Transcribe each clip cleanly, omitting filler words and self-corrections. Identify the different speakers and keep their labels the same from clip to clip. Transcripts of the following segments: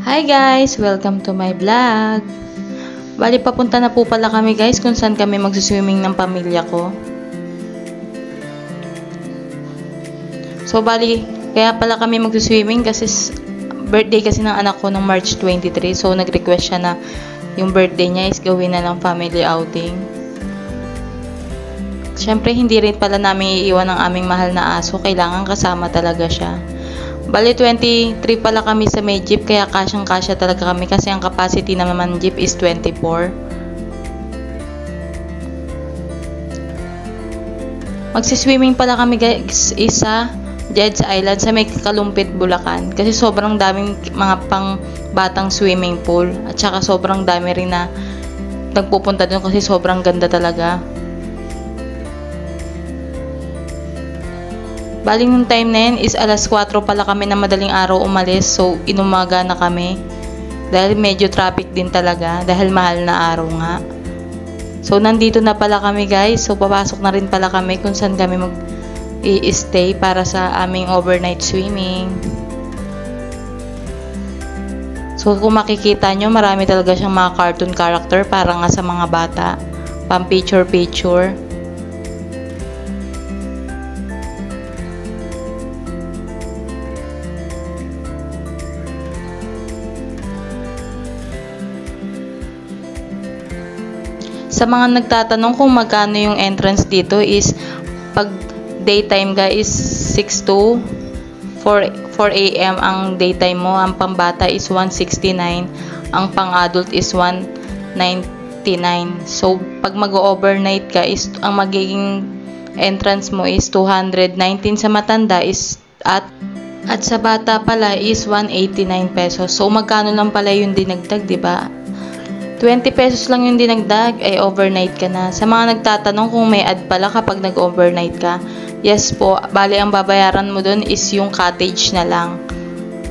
Speaker 1: Hi guys! Welcome to my vlog. Bali, papunta na po pala kami guys kung saan kami magsiswimming ng pamilya ko. So bali, kaya pala kami magsiswimming kasi birthday kasi ng anak ko ng March 23. So nag-request siya na yung birthday niya is gawin na ng family outing. Siyempre hindi rin pala namin iiwan ng aming mahal na aso. Kailangan kasama talaga siya. Bali 23 pala kami sa may jeep kaya kasyang-kasya talaga kami kasi ang capacity naman jeep is 24. Magsiswimming pala kami guys sa Jed's Island sa may Kalumpit, Bulacan kasi sobrang daming mga pang batang swimming pool at saka sobrang dami rin na nagpupunta doon kasi sobrang ganda talaga. Bali nung time na yun is alas 4 pala kami na madaling araw umalis. So inumaga na kami. Dahil medyo traffic din talaga. Dahil mahal na araw nga. So nandito na pala kami guys. So papasok na rin pala kami kung saan kami mag-i-stay para sa aming overnight swimming. So kung makikita nyo, marami talaga siyang mga cartoon character para nga sa mga bata. Pang picture-picture. Sa mga nagtatanong kung magkano yung entrance dito is pag daytime guys 6 to 4 AM ang daytime mo, ang pambata is 169, ang pang-adult is 199. So pag mag-overnight ka is ang magiging entrance mo is 219 sa matanda is at sa bata pala is 189 pesos. So magkano lang pala yung dinagdag, 'di ba? 20 pesos lang yung dinagdag, ay overnight ka na. Sa mga nagtatanong kung may add pala kapag nag-overnight ka, yes po, bali ang babayaran mo dun is yung cottage na lang.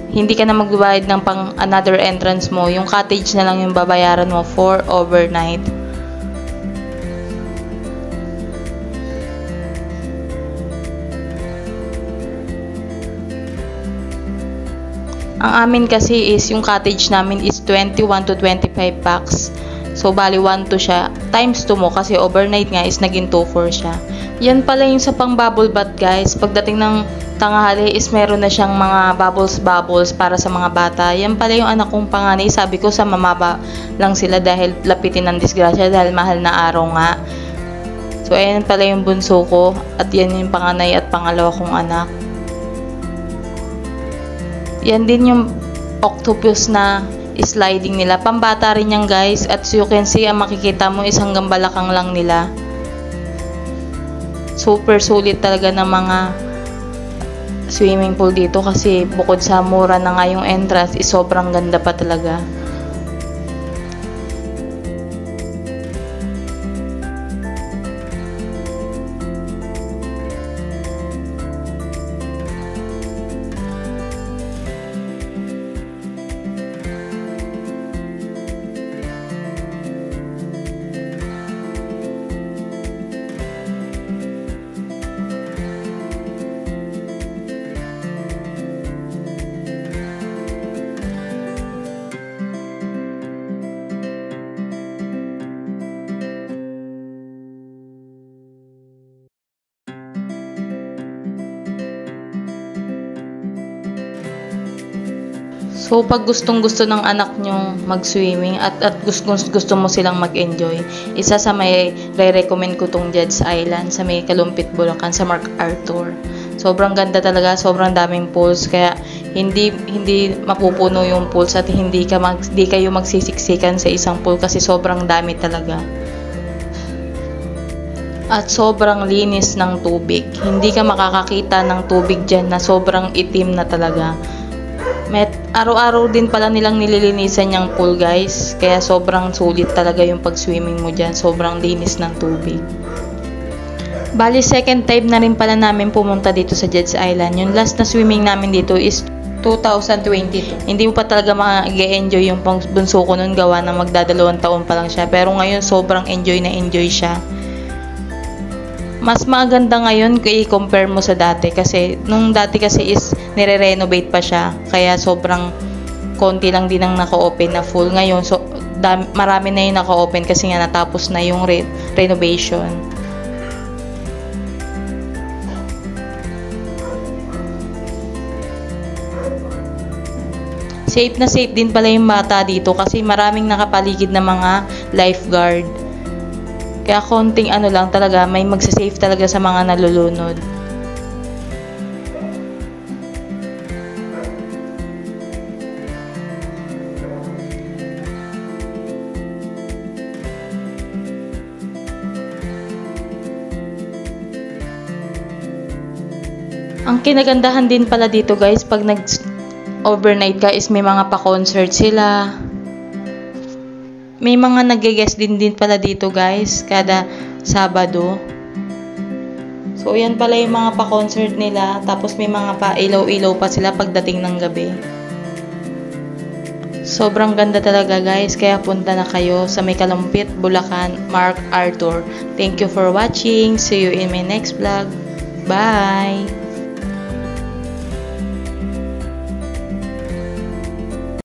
Speaker 1: Hindi ka na magbabayad ng pang another entrance mo, yung cottage na lang yung babayaran mo for overnight. Ang amin kasi is, yung cottage namin is 21 to 25 packs. So, bali 1 to siya. Times 2 mo kasi overnight nga is naging 2-4 siya. Yan pala yung sa pang bubble bath guys. Pagdating ng tanghali is meron na siyang mga bubbles para sa mga bata. Yan pala yung anak kong panganay. Sabi ko sa mamaba lang sila dahil lapitin ng disgrasya dahil mahal na araw nga. So, ayan pala yung bunso ko. At yan yung panganay at pangalawa kong anak. Yan din yung octopus na sliding nila. Pambata rin yan guys. At so you can see, ang makikita mo is hanggang balakang lang nila. Super sulit talaga ng mga swimming pool dito. Kasi bukod sa mura na nga yung entrance, is sobrang ganda pa talaga. So, pag gustong-gusto ng anak nyong mag-swimming at gusto mo silang mag-enjoy, isa sa may re-recommend ko tong Jed's Island sa may Kalumpit, Bulacan, sa MacArthur. Sobrang ganda talaga, sobrang daming pools, kaya hindi mapupuno yung pools at hindi kayo magsisiksikan sa isang pool kasi sobrang dami talaga. At sobrang linis ng tubig. Hindi ka makakakita ng tubig dyan na sobrang itim na talaga. Araw-araw din pala nilang nililinisan yung pool guys. Kaya sobrang sulit talaga yung pag-swimming mo dyan. Sobrang linis ng tubig. Bali, second time na rin pala namin pumunta dito sa Jed's Island. Yung last na swimming namin dito is 2022. Hindi mo pa talaga mag-enjoy yung bunso ko nun, gawa na magdadalawang taon pa lang siya. Pero ngayon sobrang enjoy na enjoy siya. Mas maganda ngayon i-compare mo sa dati kasi nung dati kasi is nire-renovate pa siya kaya sobrang konti lang din ang naka-open na full ngayon. So, marami na yung naka-open kasi nga natapos na yung renovation. Safe na safe din pala yung bata dito kasi maraming nakapaligid na mga lifeguard. Kaya konting ano lang talaga, may magsasafe talaga sa mga nalulunod. Ang kinagandahan din pala dito guys, pag overnight ka is may mga pa-concert sila. May mga nag-guest din pala dito guys, kada Sabado. So, yan pala yung mga pa-concert nila. Tapos may mga pa-ilaw-ilaw pa sila pagdating ng gabi. Sobrang ganda talaga guys, kaya punta na kayo sa May Kalumpit, Bulacan, Mark Arthur. Thank you for watching. See you in my next vlog. Bye!